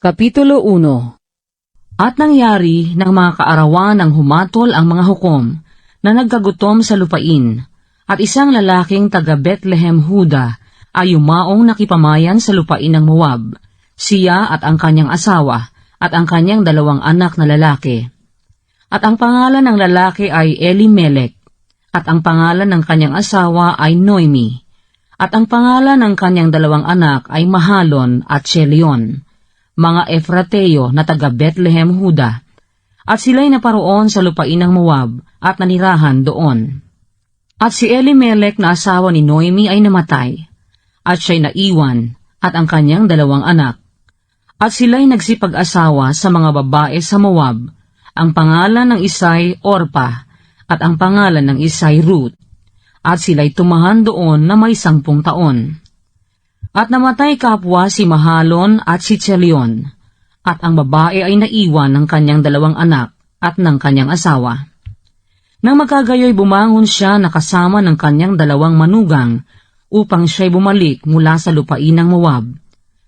Kapitulo 1. At nangyari ng mga kaarawan ng humatol ang mga hukom na nagkagutom sa lupain, at isang lalaking taga Bethlehem, Huda, ay yumaong nakipamayan sa lupain ng Moab, siya at ang kanyang asawa, at ang kanyang 2 anak na lalaki. At ang pangalan ng lalaki ay Elimelech, at ang pangalan ng kanyang asawa ay Noemi, at ang pangalan ng kanyang 2 anak ay Mahalon at Chelion, mga Efrateo na taga Bethlehem, Huda, at sila'y naparoon sa lupain ng Moab at nanirahan doon. At si Elimelech na asawa ni Noemi ay namatay, at siya'y naiwan at ang kanyang 2 anak. At sila'y nagsipag-asawa sa mga babae sa Moab, ang pangalan ng isa'y Orpa at ang pangalan ng isa'y Ruth, at sila'y tumahan doon na may 10 taon. At namatay kapwa si Mahalon at si Chelion, at ang babae ay naiwan ng kanyang 2 anak at ng kanyang asawa. Nang magkagayoy bumangon siya nakasama ng kanyang 2 manugang upang siya'y bumalik mula sa lupain ng Moab,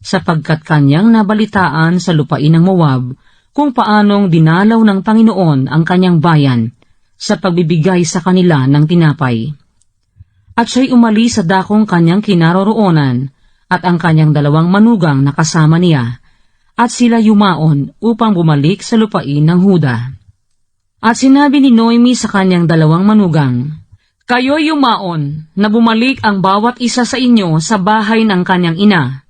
sapagkat kanyang nabalitaan sa lupain ng Moab kung paanong dinalaw ng Panginoon ang kanyang bayan sa pagbibigay sa kanila ng tinapay. At siya'y umalis sa dakong kanyang kinaroroonan, at ang kanyang 2 manugang nakasama niya, at sila yumaon upang bumalik sa lupain ng Huda. At sinabi ni Noemi sa kanyang 2 manugang, "Kayo'y yumaon na bumalik ang bawat isa sa inyo sa bahay ng kanyang ina.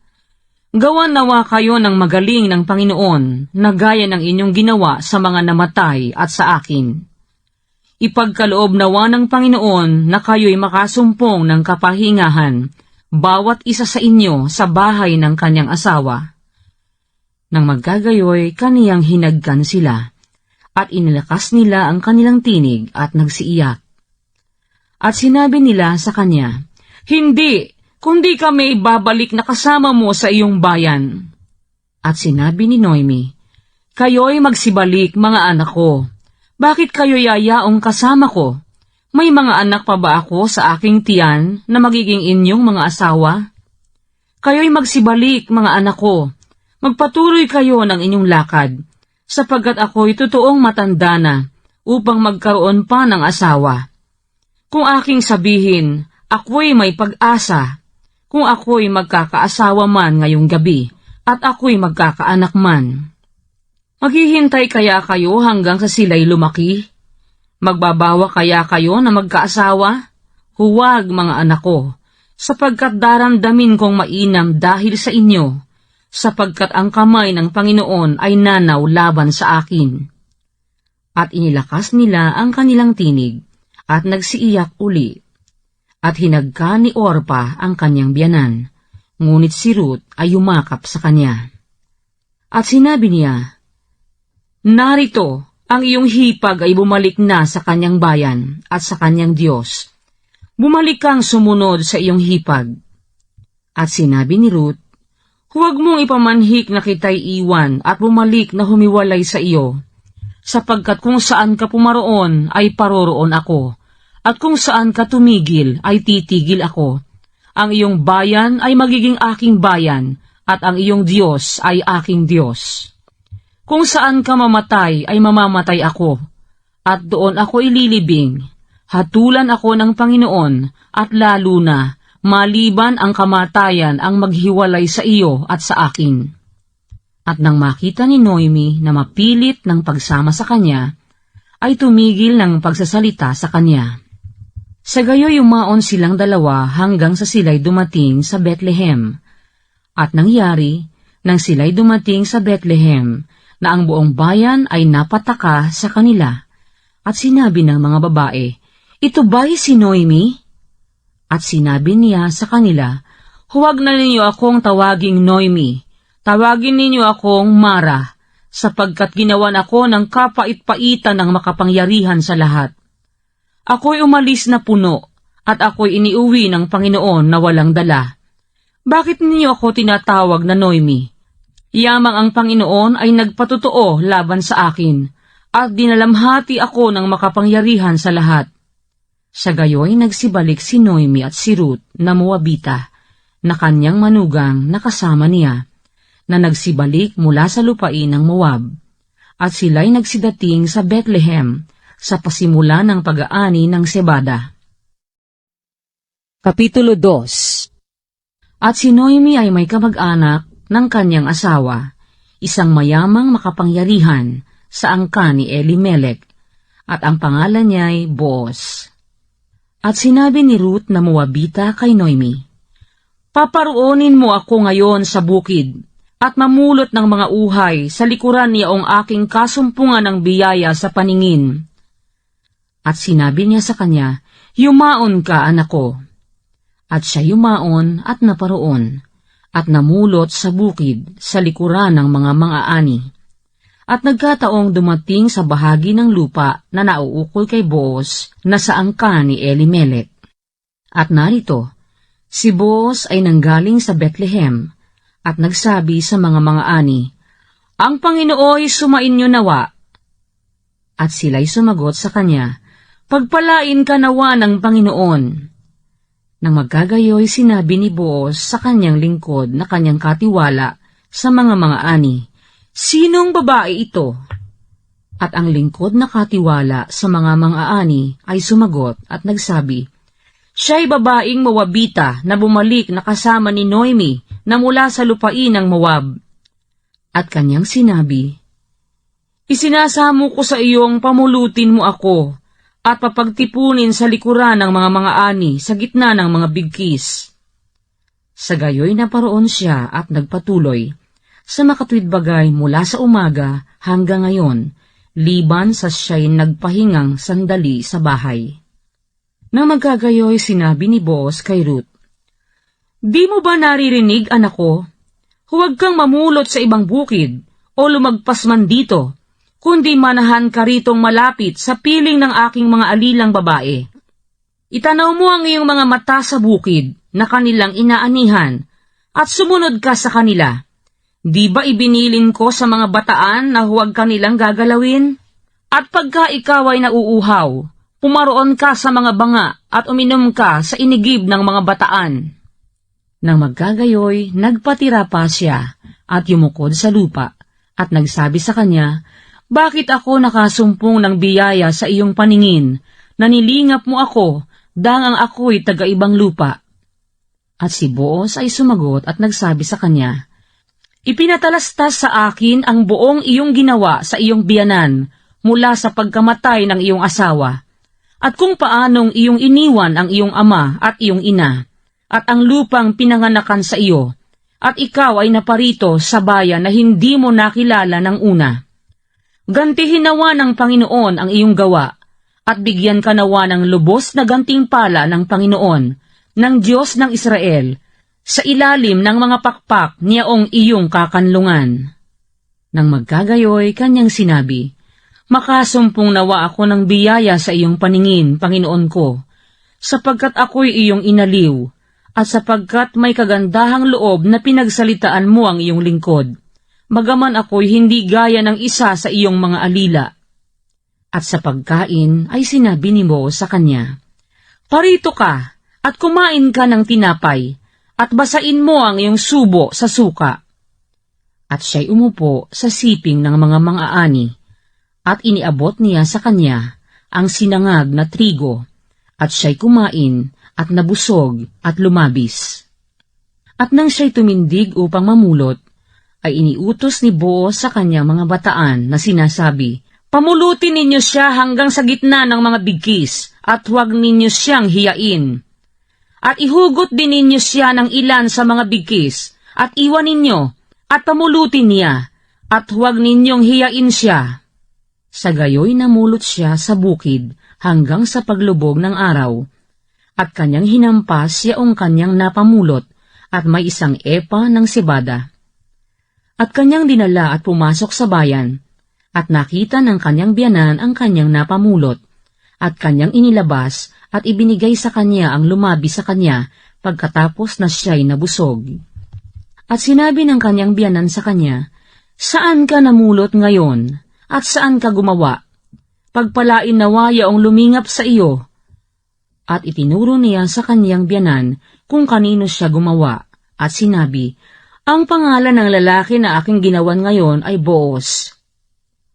Gawan nawa kayo ng magaling ng Panginoon na gaya ng inyong ginawa sa mga namatay at sa akin. Ipagkaloob nawa ng Panginoon na kayo'y makasumpong ng kapahingahan, bawat isa sa inyo sa bahay ng kanyang asawa." Nang magkagayoy, kaniyang hinagkan sila, at inilakas nila ang kanilang tinig at nagsiiyak. At sinabi nila sa kanya, "Hindi, kundi kami ibabalik na kasama mo sa iyong bayan." At sinabi ni Noemi, "Kayo'y magsibalik, mga anak ko. Bakit kayo yayaong kasama ko? May mga anak pa ba ako sa aking tiyan na magiging inyong mga asawa? Kayo'y magsibalik, mga anak ko. Magpatuloy kayo ng inyong lakad, sapagkat ako'y totoong matanda na upang magkaroon pa ng asawa. Kung aking sabihin, ako'y may pag-asa, kung ako'y magkakaasawa man ngayong gabi, at ako'y magkakaanak man. Maghihintay kaya kayo hanggang sa sila'y lumaki? Magbabawa kaya kayo na magkaasawa? Huwag, mga anak ko, sapagkat daramdamin kong mainam dahil sa inyo, sapagkat ang kamay ng Panginoon ay nanaw laban sa akin." At inilakas nila ang kanilang tinig, at nagsiiyak uli. At hinagka ni Orpa ang kanyang biyanan, ngunit si Ruth ay yumakap sa kanya. At sinabi niya, "Narito, ang iyong hipag ay bumalik na sa kanyang bayan at sa kanyang Diyos. Bumalik kang sumunod sa iyong hipag." At sinabi ni Ruth, "Huwag mong ipamanhik na kita'y iwan at bumalik na humiwalay sa iyo, sapagkat kung saan ka pumaroon ay paroroon ako, at kung saan ka tumigil ay titigil ako. Ang iyong bayan ay magiging aking bayan, at ang iyong Diyos ay aking Diyos. Kung saan ka mamatay ay mamamatay ako, at doon ako ililibing. Hatulan ako ng Panginoon, at lalo na, maliban ang kamatayan ang maghiwalay sa iyo at sa akin." At nang makita ni Noemi na mapilit ng pagsama sa kanya, ay tumigil ng pagsasalita sa kanya. Sa gayoy yumaon silang 2 hanggang sa sila'y dumating sa Bethlehem. At nangyari, nang sila'y dumating sa Bethlehem, na ang buong bayan ay napataka sa kanila, at sinabi ng mga babae, "Ito ba'y si Noemi?" At sinabi niya sa kanila, "Huwag na ninyo akong tawaging Noemi, tawagin ninyo akong Mara, sapagkat ginawan ako ng kapait-paitan ng makapangyarihan sa lahat. Ako'y umalis na puno, at ako'y iniuwi ng Panginoon na walang dala. Bakit ninyo ako tinatawag na Noemi? Yamang ang Panginoon ay nagpatotoo laban sa akin, at dinalamhati ako ng makapangyarihan sa lahat." Sa gayoy nagsibalik si Noemi at si Ruth na Moabita, na kanyang manugang na kasama niya. na nagsibalik mula sa lupain ng Moab, at sila'y nagsidating sa Bethlehem sa pasimula ng pag-aani ng sebada. Kapitulo 2. At si Noemi ay may kamag-anak ng kanyang asawa, isang mayamang makapangyarihan sa angkan ni Elimelech, at ang pangalan niya'y Boaz. At sinabi ni Ruth na Moabita kay Noemi, "Paparoonin mo ako ngayon sa bukid, at mamulot ng mga uhay sa likuran niyaong aking kasumpungan ng biyaya sa paningin." At sinabi niya sa kanya, "Yumaon ka, anak ko." At siya yumaon at naparoon, at namulot sa bukid sa likuran ng mga mang-aani. At nagkataong dumating sa bahagi ng lupa na nauukol kay Boaz na sa angkan ni Elimelech. At narito, si Boaz ay nanggaling sa Bethlehem at nagsabi sa mga mang-aani, "Ang Panginooy sumainyo nawa." At sila'y sumagot sa kanya, "Pagpalain ka nawa ng Panginoon." Nang magkagayoy, sinabi ni Boaz sa kanyang lingkod na kanyang katiwala sa mga mang-aani, "Sinong babae ito?" At ang lingkod na katiwala sa mga mang-aani ay sumagot at nagsabi, "Siya'y babaeng Moabita na bumalik na kasama ni Noemi na mula sa lupain ng Moab." At kanyang sinabi, "Isinasamo ko sa iyong pamulutin mo ako at papagtipunin sa likuran ng mga mang-aani sa gitna ng mga bigkis." Sa gayoy naparoon siya at nagpatuloy sa makatwid bagay mula sa umaga hanggang ngayon, liban sa siya'y nagpahingang sandali sa bahay. Nang magkagayoy, sinabi ni Boaz kay Ruth, "Di mo ba naririnig, anak ko? Huwag kang mamulot sa ibang bukid o lumagpas man dito, kundi manahan ka ritong malapit sa piling ng aking mga alilang babae. Itanaw mo ang iyong mga mata sa bukid na kanilang inaanihan at sumunod ka sa kanila. Di ba ibinilin ko sa mga bataan na huwag kanilang gagalawin? At pagka ikaw ay nauuhaw, pumaroon ka sa mga banga at uminom ka sa inigib ng mga bataan." Nang magkagayoy, nagpatira pa siya at yumukod sa lupa at nagsabi sa kanya, "Bakit ako nakasumpong ng biyaya sa iyong paningin? Nanilingap mo ako, dangang ako'y taga-ibang lupa." At si Boaz ay sumagot at nagsabi sa kanya, "Ipinatalastas sa akin ang buong iyong ginawa sa iyong biyanan mula sa pagkamatay ng iyong asawa, at kung paanong iyong iniwan ang iyong ama at iyong ina, at ang lupang pinanganakan sa iyo, at ikaw ay naparito sa bayan na hindi mo nakilala ng una. Gantihin nawa ng Panginoon ang iyong gawa, at bigyan ka nawa ng lubos na gantimpala ng Panginoon, ng Diyos ng Israel, sa ilalim ng mga pakpak niyaong iyong kakanlungan." Nang magkagayoy, kanyang sinabi, "Makasumpong nawa ako ng biyaya sa iyong paningin, Panginoon ko, sapagkat ako'y iyong inaliw, at sapagkat may kagandahang loob na pinagsalitaan mo ang iyong lingkod, bagaman ako'y hindi gaya ng isa sa iyong mga alila." At sa pagkain ay sinabi ni Boaz sa kanya, "Parito ka at kumain ka ng tinapay, at basain mo ang iyong subo sa suka." At siya'y umupo sa siping ng mga mang-aani, at iniabot niya sa kanya ang sinangag na trigo, at siya'y kumain at nabusog at lumabis. At nang siya'y tumindig upang mamulot, ay iniutos ni Boaz sa kanyang mga bataan na sinasabi, "Pamulutin ninyo siya hanggang sa gitna ng mga bigkis, at huwag ninyo siyang hiyain. At ihugot din ninyo siya ng ilan sa mga bigkis, at iwan ninyo, at pamulutin niya, at huwag ninyong hiyain siya." Sa gayoy namulot siya sa bukid hanggang sa paglubog ng araw, at kanyang hinampas yaong kanyang napamulot, at may isang epa ng sebada. At kanyang dinala at pumasok sa bayan, at nakita ng kanyang biyanan ang kanyang napamulot, at kanyang inilabas at ibinigay sa kanya ang lumabi sa kanya pagkatapos na siya'y nabusog. At sinabi ng kanyang biyanan sa kanya, "Saan ka namulot ngayon, at saan ka gumawa? Pagpalain nawa yaong lumingap sa iyo." At itinuro niya sa kanyang biyanan kung kanino siya gumawa, at sinabi, Ang pangalan ng lalaki na aking ginawan ngayon ay Boaz.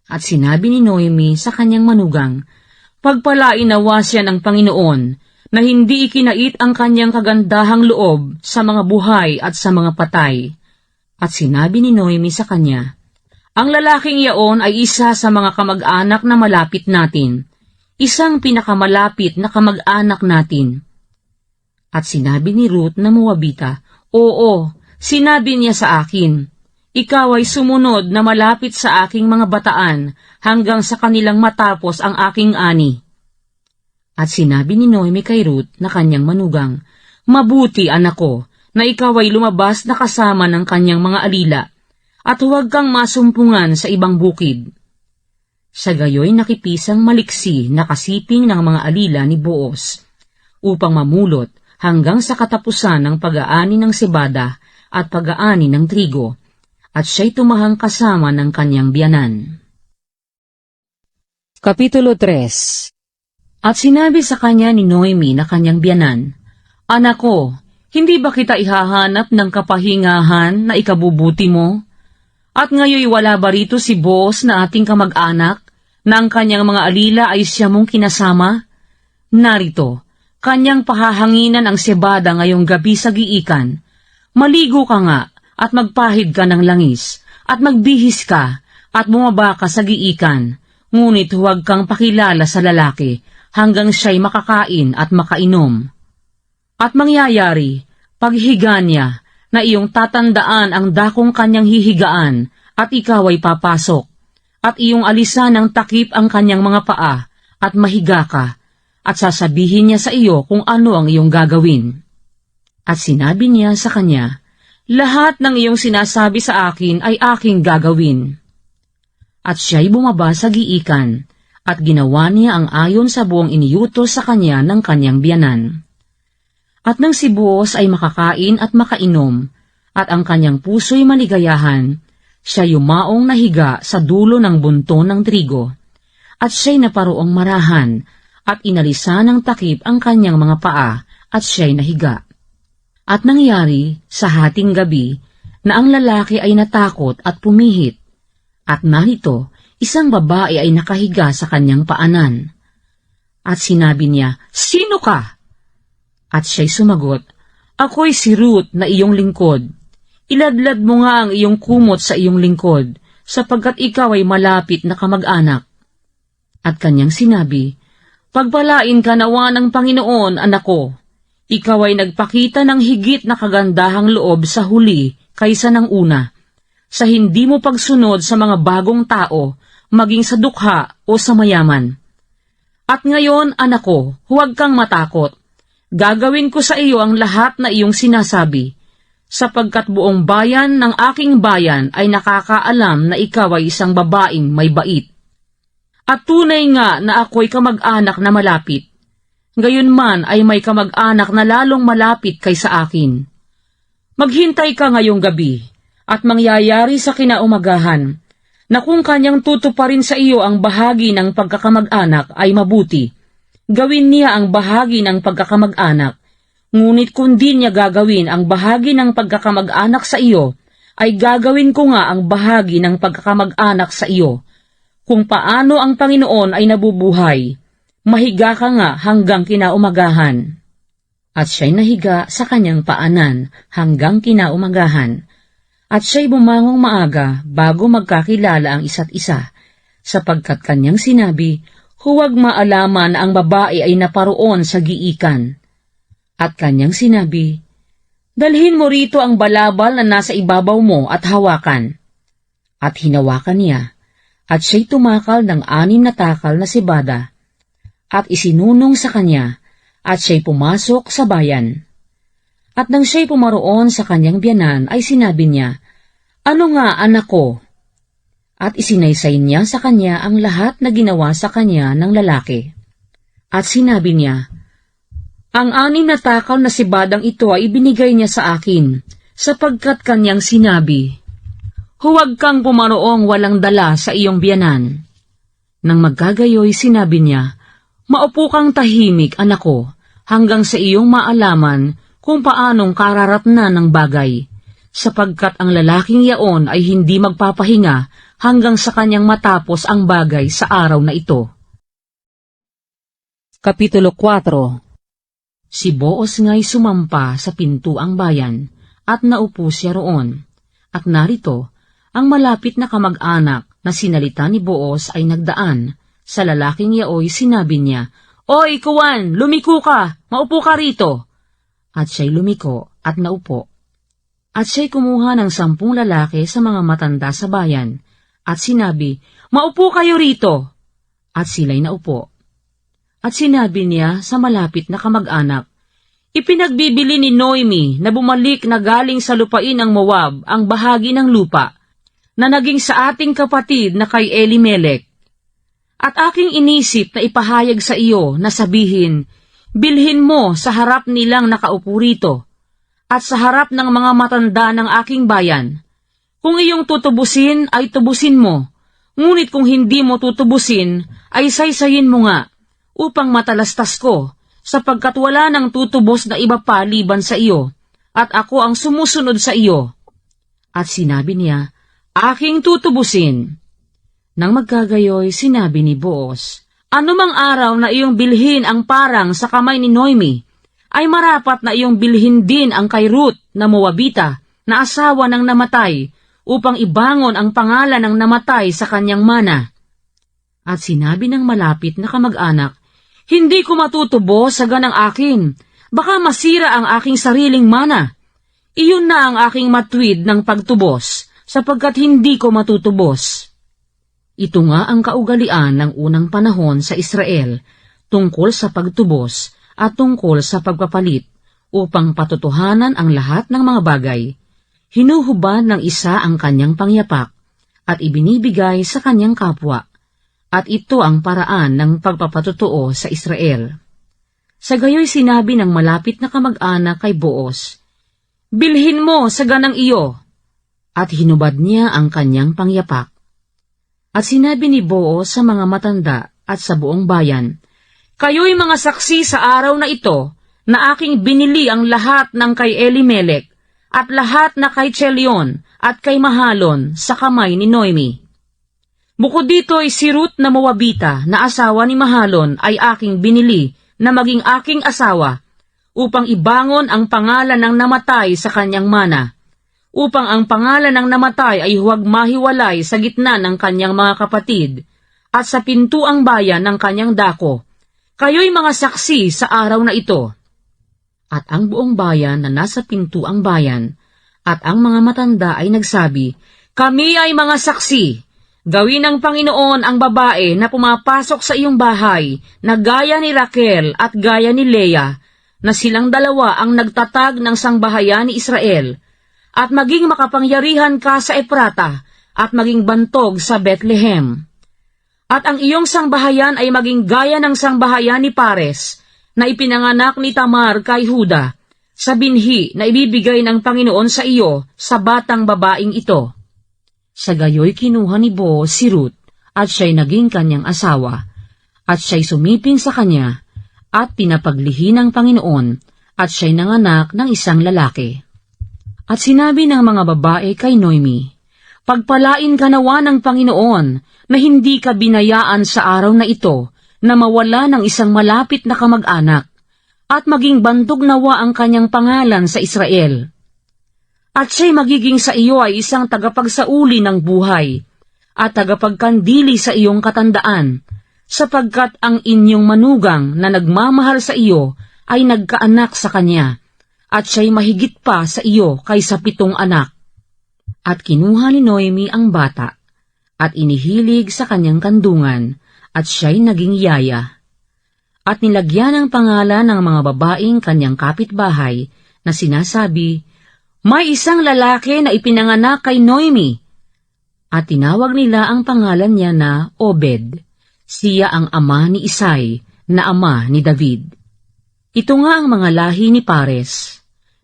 At sinabi ni Noemi sa kanyang manugang, pagpalain nawa siya ng Panginoon, na hindi ikinait ang kanyang kagandahang loob sa mga buhay at sa mga patay. At sinabi ni Noemi sa kanya, ang lalaking iyaon ay isa sa mga kamag-anak na malapit natin, isang pinakamalapit na kamag-anak natin. At sinabi ni Ruth na Moabita, oo, sinabi niya sa akin, ikaw ay sumunod na malapit sa aking mga bataan hanggang sa kanilang matapos ang aking ani. At sinabi ni Noemi kay Ruth na kanyang manugang, mabuti anak ko, na ikaw ay lumabas na kasama ng kanyang mga alila, at huwag kang masumpungan sa ibang bukid. Sa gayoy nakipisang maliksi na kasiping ng mga alila ni Boaz, upang mamulot hanggang sa katapusan ng pag-aani ng sebada at pag-aani ng trigo, at siya'y tumahang kasama ng kanyang biyanan. Kapitulo 3. At sinabi sa kanya ni Noemi na kanyang biyanan, anak ko, hindi ba kita ihahanap ng kapahingahan na ikabubuti mo? At ngayoy wala ba rito si Boaz na ating kamag-anak, na ang kanyang mga alila ay siya mong kinasama? Narito, kanyang pahahanginan ang sebada ngayong gabi sa giikan. Maligo ka nga, at magpahid ka ng langis, at magbihis ka, at bumaba ka sa giikan, ngunit huwag kang pakilala sa lalaki, hanggang siya'y makakain at makainom. At mangyayari, paghiga niya, na iyong tatandaan ang dakong kanyang hihigaan, at ikaw ay papasok, at iyong alisan ng takip ang kanyang mga paa, at mahiga ka, at sasabihin niya sa iyo kung ano ang iyong gagawin. At sinabi niya sa kanya, lahat ng iyong sinasabi sa akin ay aking gagawin. At siya'y bumaba sa giikan, at ginawa niya ang ayon sa buong iniyutos sa kanya ng kanyang biyanan. At nang si Boaz ay makakain at makainom, at ang kanyang puso'y maligayahan, siya yumaong nahiga sa dulo ng bunto ng trigo, at siya'y naparoong marahan, at inalisan ng takip ang kanyang mga paa, at siya'y nahiga. At nangyari sa hating gabi na ang lalaki ay natakot at pumihit, at narito isang babae ay nakahiga sa kanyang paanan. At sinabi niya, sino ka? At siya'y sumagot, ako'y si Ruth na iyong lingkod. Iladlad mo nga ang iyong kumot sa iyong lingkod, sapagkat ikaw ay malapit na kamag-anak. At kanyang sinabi, pagpalain ka nawa ng Panginoon, anak ko. Ikaw ay nagpakita ng higit na kagandahang loob sa huli kaysa ng una, sa hindi mo pagsunod sa mga bagong tao, maging sa dukha o sa mayaman. At ngayon, anak ko, huwag kang matakot. Gagawin ko sa iyo ang lahat na iyong sinasabi, sapagkat buong bayan ng aking bayan ay nakakaalam na ikaw ay isang babaeng may bait. At tunay nga na ako'y kamag-anak na malapit. Gayunman ay may kamag-anak na lalong malapit kaysa akin. Maghintay ka ngayong gabi, at mangyayari sa kinaumagahan, na kung kanyang tutuparin sa iyo ang bahagi ng pagkakamag-anak ay mabuti. Gawin niya ang bahagi ng pagkakamag-anak, ngunit kung di niya gagawin ang bahagi ng pagkakamag-anak sa iyo, ay gagawin ko nga ang bahagi ng pagkakamag-anak sa iyo. Kung paano ang Panginoon ay nabubuhay, mahiga ka nga hanggang kinaumagahan. At siya'y nahiga sa kanyang paanan hanggang kinaumagahan. At siya'y bumangong maaga bago magkakilala ang isa't isa, sapagkat kanyang sinabi, huwag maalaman na ang babae ay naparoon sa giikan. At kanyang sinabi, dalhin mo rito ang balabal na nasa ibabaw mo at hawakan. At hinawakan niya, at siya'y tumakal ng 6 na takal na sebada, at isinunong sa kanya, at siya'y pumasok sa bayan. At nang siya'y pumaroon sa kanyang biyanan, ay sinabi niya, ano nga anak ko? At isinaysay niya sa kanya ang lahat na ginawa sa kanya ng lalaki. At sinabi niya, ang 6 na takal na sebadang ito ay ibinigay niya sa akin, sapagkat kanyang sinabi, huwag kang pumaroong walang dala sa iyong biyanan. Nang magkagayoy, sinabi niya, maupo kang tahimik, anak ko, hanggang sa iyong maalaman kung paanong kararatnan ng bagay, sapagkat ang lalaking yaon ay hindi magpapahinga hanggang sa kanyang matapos ang bagay sa araw na ito. Kapitulo 4. Si Boaz nga'y sumampa sa pintuang bayan, at naupo siya roon. At narito, ang malapit na kamag-anak na sinalita ni Boaz ay nagdaan. Sa lalaking yaoy sinabi niya, "Oy, kuwan, lumiko ka, maupo ka rito." At siya'y lumiko at naupo. At siya'y kumuha ng 10 lalaki sa mga matanda sa bayan, at sinabi, "Maupo kayo rito." At sila'y naupo. At sinabi niya sa malapit na kamag-anak, "Ipinagbibili ni Noemi na bumalik na galing sa lupain ng Moab ang bahagi ng lupa na naging sa ating kapatid na kay Elimelech. At aking inisip na ipahayag sa iyo na sabihin, bilhin mo sa harap nilang nakaupo rito, at sa harap ng mga matanda ng aking bayan. Kung iyong tutubusin ay tubusin mo, ngunit kung hindi mo tutubusin ay saysayin mo nga, upang matalastas ko, sapagkat wala nang tutubos na iba pa liban sa iyo, at ako ang sumusunod sa iyo." At sinabi niya, "Aking tutubusin." Nang magkagayoy, sinabi ni Boaz, "Anumang araw na iyong bilhin ang parang sa kamay ni Noemi, ay marapat na iyong bilhin din ang kay Ruth na Moabita, na asawa ng namatay, upang ibangon ang pangalan ng namatay sa kanyang mana." At sinabi ng malapit na kamag-anak, "Hindi ko matutubo sa ganang akin, baka masira ang aking sariling mana. Iyon na ang aking matwid ng pagtubos, sapagkat hindi ko matutubos." Ito nga ang kaugalian ng unang panahon sa Israel, tungkol sa pagtubos at tungkol sa pagpapalit, upang patutuhanan ang lahat ng mga bagay. Hinuhubad ng isa ang kanyang pangyapak, at ibinibigay sa kanyang kapwa, at ito ang paraan ng pagpapatutuo sa Israel. Sa gayoy sinabi ng malapit na kamag-anak kay Boaz, "Bilhin mo sa ganang iyo." At hinubad niya ang kanyang pangyapak. At sinabi ni Boaz sa mga matanda at sa buong bayan, "Kayo'y mga saksi sa araw na ito na aking binili ang lahat ng kay Elimelech at lahat na kay Chelion at kay Mahalon sa kamay ni Noemi. Bukod dito ay si Ruth na Moabita na asawa ni Mahalon ay aking binili na maging aking asawa, upang ibangon ang pangalan ng namatay sa kanyang mana, upang ang pangalan ng namatay ay huwag mahiwalay sa gitna ng kanyang mga kapatid, at sa pintuang bayan ng kanyang dako. Kayo'y mga saksi sa araw na ito." At ang buong bayan na nasa pintuang bayan, at ang mga matanda ay nagsabi, "Kami ay mga saksi. Gawin ng Panginoon ang babae na pumapasok sa iyong bahay, na gaya ni Raquel at gaya ni Leah, na silang dalawa ang nagtatag ng sangbahayan ni Israel, at maging makapangyarihan ka sa Efrata, at maging bantog sa Bethlehem. At ang iyong sangbahayan ay maging gaya ng sangbahayan ni Pares, na ipinanganak ni Tamar kay Huda, sa binhi na ibibigay ng Panginoon sa iyo sa batang babaeng ito." Sa gayoy kinuha ni Boaz si Ruth, at siya'y naging kanyang asawa, at siya'y sumiping sa kanya, at pinapaglihi ng Panginoon, at siya'y nanganak ng isang lalaki. At sinabi ng mga babae kay Noemi, "Pagpalain ka nawa ng Panginoon, na hindi ka binayaan sa araw na ito, na mawala ng isang malapit na kamag-anak, at maging bantog nawa ang kanyang pangalan sa Israel. At siya'y magiging sa iyo ay isang tagapagsauli ng buhay, at tagapagkandili sa iyong katandaan, sapagkat ang inyong manugang na nagmamahal sa iyo ay nagkaanak sa kanya, at siya'y mahigit pa sa iyo kaysa 7 anak." At kinuha ni Noemi ang bata, at inihilig sa kanyang kandungan, at siya'y naging yaya. At nilagyan ng pangalan ng mga babaeng kanyang kapitbahay na sinasabi, "May isang lalaki na ipinanganak kay Noemi." At tinawag nila ang pangalan niya na Obed. Siya ang ama ni Isai, na ama ni David. Ito nga ang mga lahi ni Pares.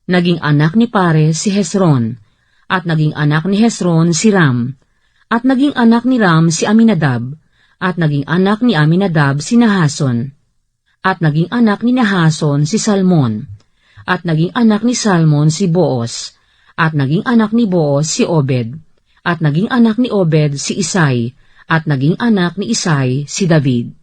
Naging anak ni Pares si Hezron, at naging anak ni Hezron si Ram, at naging anak ni Ram si Aminadab, at naging anak ni Aminadab si Nahason, at naging anak ni Nahason si Salmon, at naging anak ni Salmon si Boaz, at naging anak ni Boaz si Obed, at naging anak ni Obed si Isai, at naging anak ni Isai si David.